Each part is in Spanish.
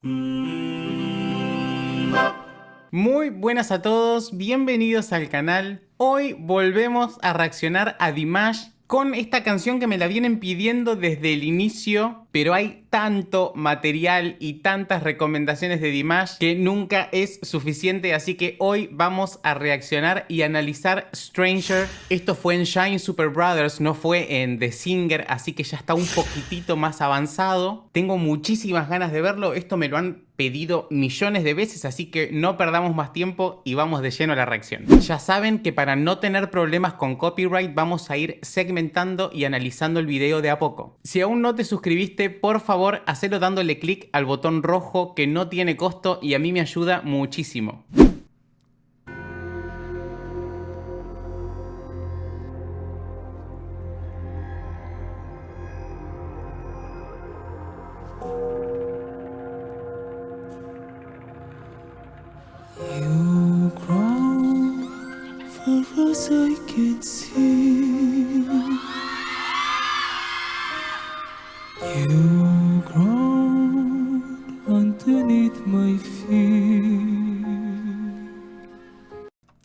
Muy buenas a todos, bienvenidos al canal. Hoy volvemos a reaccionar a Dimash con esta canción que me la vienen pidiendo desde el inicio, pero hay tanto material y tantas recomendaciones de Dimash que nunca es suficiente, así que hoy vamos a reaccionar y analizar Stranger. Esto fue en Shine Super Brothers, no fue en The Singer, así que ya está un poquitito más avanzado. Tengo muchísimas ganas de verlo, esto me lo han pedido millones de veces, así que no perdamos más tiempo y vamos de lleno a la reacción. Ya saben que para no tener problemas con copyright vamos a ir segmentando y analizando el video de a poco. Si aún no te suscribiste, por favor, hacelo dándole clic al botón rojo que no tiene costo y a mí me ayuda muchísimo. You grow far as I can see. You grow underneath my feet.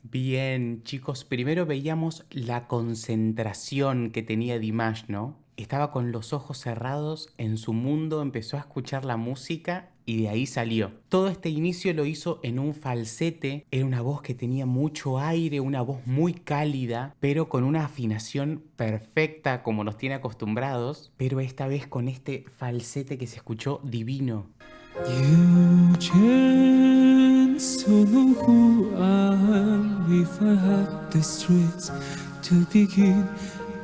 Bien, chicos, primero veíamos la concentración que tenía Dimash, ¿no? Estaba con los ojos cerrados en su mundo, empezó a escuchar la música y de ahí salió. Todo este inicio lo hizo en un falsete, era una voz que tenía mucho aire, una voz muy cálida, pero con una afinación perfecta como nos tiene acostumbrados, pero esta vez con este falsete que se escuchó divino. You chance to know who I am if I had the strength to begin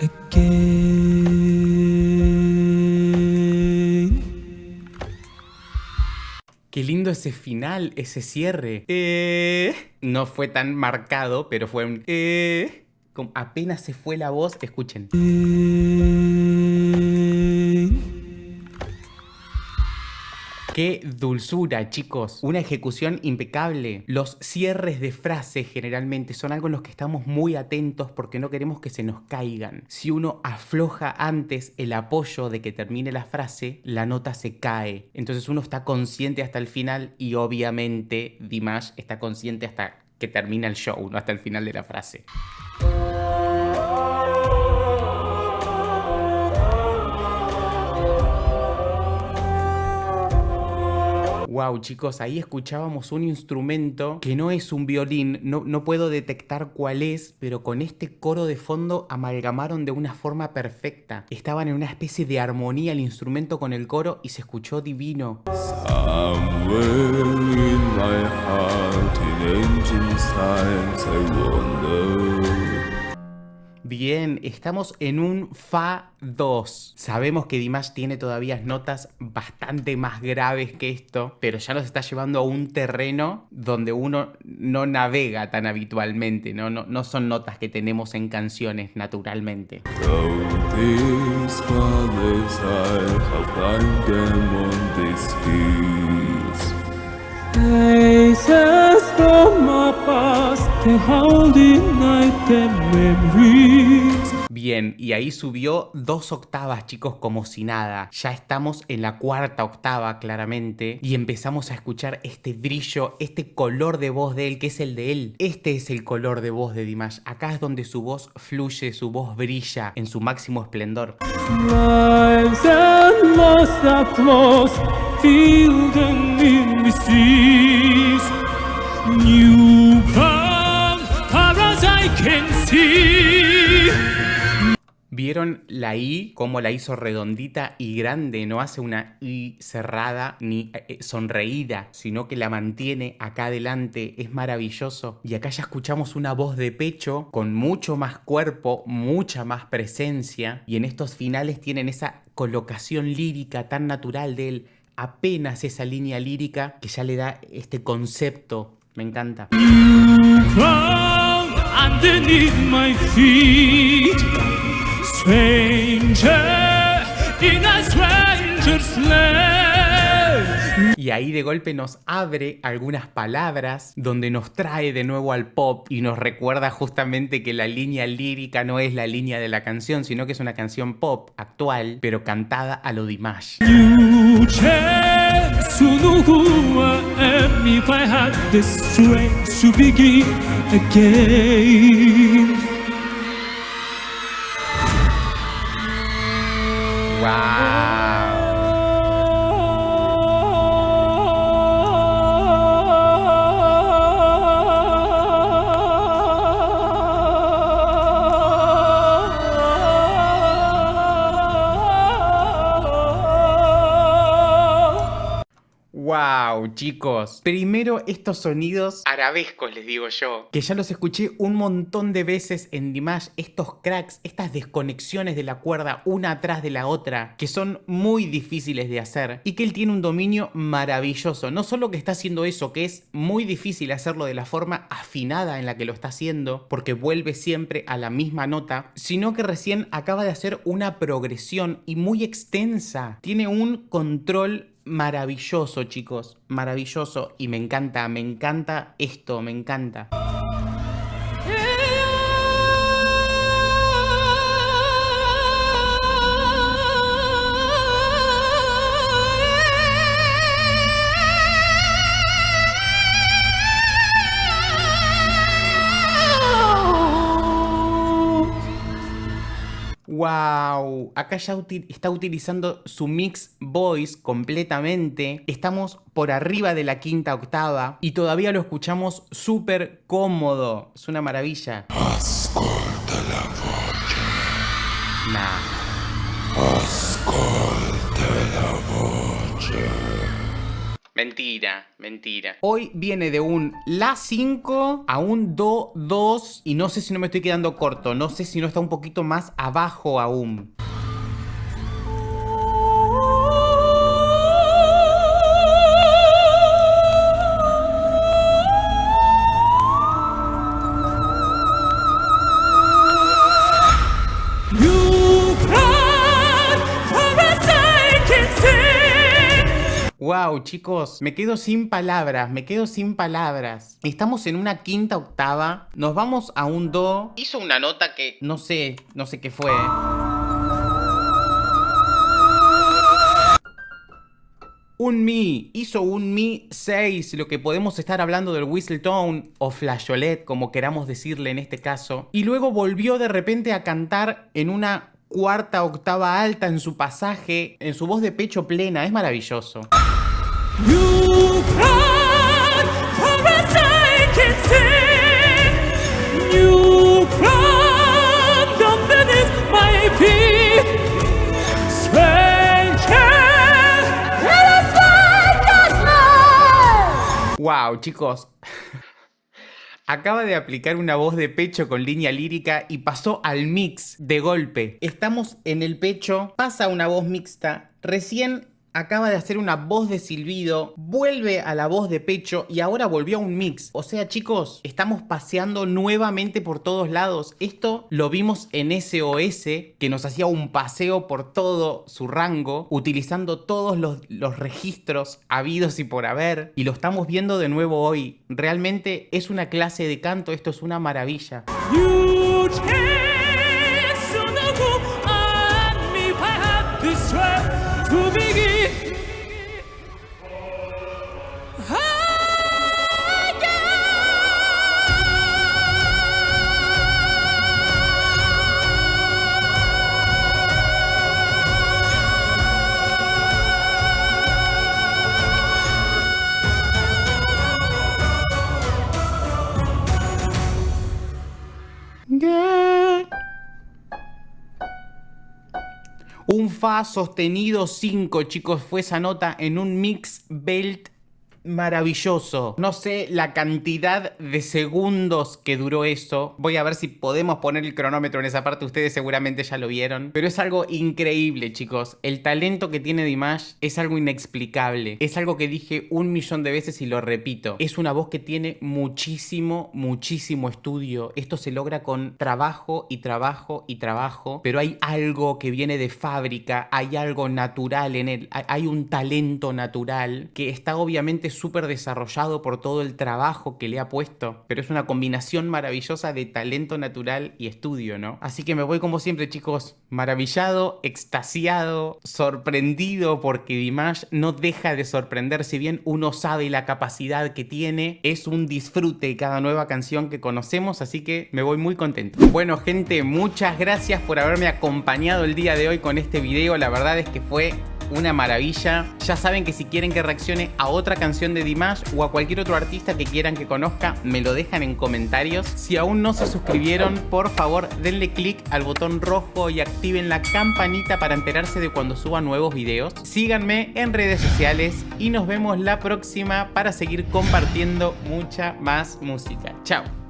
again. Qué lindo ese final, ese cierre. No fue tan marcado, pero fue un como apenas se fue la voz, escuchen. ¡Qué dulzura, chicos! Una ejecución impecable. Los cierres de frase generalmente son algo en los que estamos muy atentos porque no queremos que se nos caigan. Si uno afloja antes el apoyo de que termine la frase, la nota se cae. Entonces uno está consciente hasta el final y obviamente Dimash está consciente hasta que termina el show, no hasta el final de la frase. Wow, chicos, ahí escuchábamos un instrumento que no es un violín, no puedo detectar cuál es, pero con este coro de fondo amalgamaron de una forma perfecta. Estaban en una especie de armonía el instrumento con el coro y se escuchó divino. Somewhere in my heart, in ancient times, I wonder. Bien, estamos en un Fa 2. Sabemos que Dimash tiene todavía notas bastante más graves que esto, pero ya nos está llevando a un terreno donde uno no navega tan habitualmente, no son notas que tenemos en canciones naturalmente. Bien, y ahí subió 2 octavas, chicos, como si nada. Ya estamos en la 4ª octava, claramente, y empezamos a escuchar este brillo, este color de voz de él, que es el de él. Este es el color de voz de Dimash. Acá es donde su voz fluye, su voz brilla en su máximo esplendor. ¿Vieron la I? Cómo la hizo redondita y grande. No hace una I cerrada ni sonreída, sino que la mantiene acá adelante. Es maravilloso. Y acá ya escuchamos una voz de pecho con mucho más cuerpo, mucha más presencia. Y en estos finales tienen esa colocación lírica tan natural de él. Apenas esa línea lírica que ya le da este concepto. Me encanta. Underneath my feet, stranger in a stranger's land. Y ahí de golpe nos abre algunas palabras donde nos trae de nuevo al pop y nos recuerda justamente que la línea lírica no es la línea de la canción, sino que es una canción pop actual, pero cantada a lo Dimash. If I had the strength to begin again. Wow. Wow, chicos. Primero estos sonidos arabescos, les digo yo, que ya los escuché un montón de veces en Dimash, estos cracks, estas desconexiones de la cuerda una atrás de la otra, que son muy difíciles de hacer y que él tiene un dominio maravilloso. No solo que está haciendo eso, que es muy difícil hacerlo de la forma afinada en la que lo está haciendo, porque vuelve siempre a la misma nota, sino que recién acaba de hacer una progresión y muy extensa. Tiene un control maravilloso, chicos, maravilloso, y me encanta esto, me encanta. Wow, acá ya está utilizando su mix voice completamente. Estamos por arriba de la quinta octava y todavía lo escuchamos súper cómodo. Es una maravilla. Ascolta la voce. Nah. Ascolta la voce. Mentira, mentira. Hoy viene de un La 5 a un Do 2 y no sé si no me estoy quedando corto, no sé si no está un poquito más abajo aún. Wow, chicos, me quedo sin palabras, Estamos en una quinta octava, nos vamos a un Do. Hizo una nota que no sé qué fue. Un Mi, hizo un Mi 6, lo que podemos estar hablando del whistle tone o flageolet, como queramos decirle en este caso. Y luego volvió de repente a cantar en una cuarta octava alta en su pasaje, en su voz de pecho plena, es maravilloso. You cried for as I can sing. You cried underneath my feet. Stranger, let us find us love. Wow, chicos. Acaba de aplicar una voz de pecho con línea lírica y pasó al mix de golpe. Estamos en el pecho, pasa una voz mixta, recién acaba de hacer una voz de silbido, vuelve a la voz de pecho y ahora volvió a un mix. O sea, chicos, estamos paseando nuevamente por todos lados. Esto lo vimos en SOS, que nos hacía un paseo por todo su rango, utilizando todos los registros habidos y por haber. Y lo estamos viendo de nuevo hoy. Realmente es una clase de canto, esto es una maravilla. You chase on the go, and if I had the strength to begin. Un Fa sostenido 5, chicos, fue esa nota en un mix belt maravilloso. No sé la cantidad de segundos que duró eso. Voy a ver si podemos poner el cronómetro en esa parte. Ustedes seguramente ya lo vieron. Pero es algo increíble, chicos. El talento que tiene Dimash es algo inexplicable. Es algo que dije 1.000.000 de veces y lo repito. Es una voz que tiene muchísimo, muchísimo estudio. Esto se logra con trabajo y trabajo y trabajo. Pero hay algo que viene de fábrica. Hay algo natural en él. Hay un talento natural que está obviamente súper desarrollado por todo el trabajo que le ha puesto. Pero es una combinación maravillosa de talento natural y estudio, ¿no? Así que me voy como siempre, chicos, maravillado, extasiado, sorprendido, porque Dimash no deja de sorprender. Si bien uno sabe la capacidad que tiene, es un disfrute cada nueva canción que conocemos, así que me voy muy contento. Bueno, gente, muchas gracias por haberme acompañado el día de hoy con este video. La verdad es que fue una maravilla. Ya saben que si quieren que reaccione a otra canción de Dimash o a cualquier otro artista que quieran que conozca, me lo dejan en comentarios. Si aún no se suscribieron, por favor denle click al botón rojo y activen la campanita para enterarse de cuando suba nuevos videos. Síganme en redes sociales y nos vemos la próxima para seguir compartiendo mucha más música. Chao.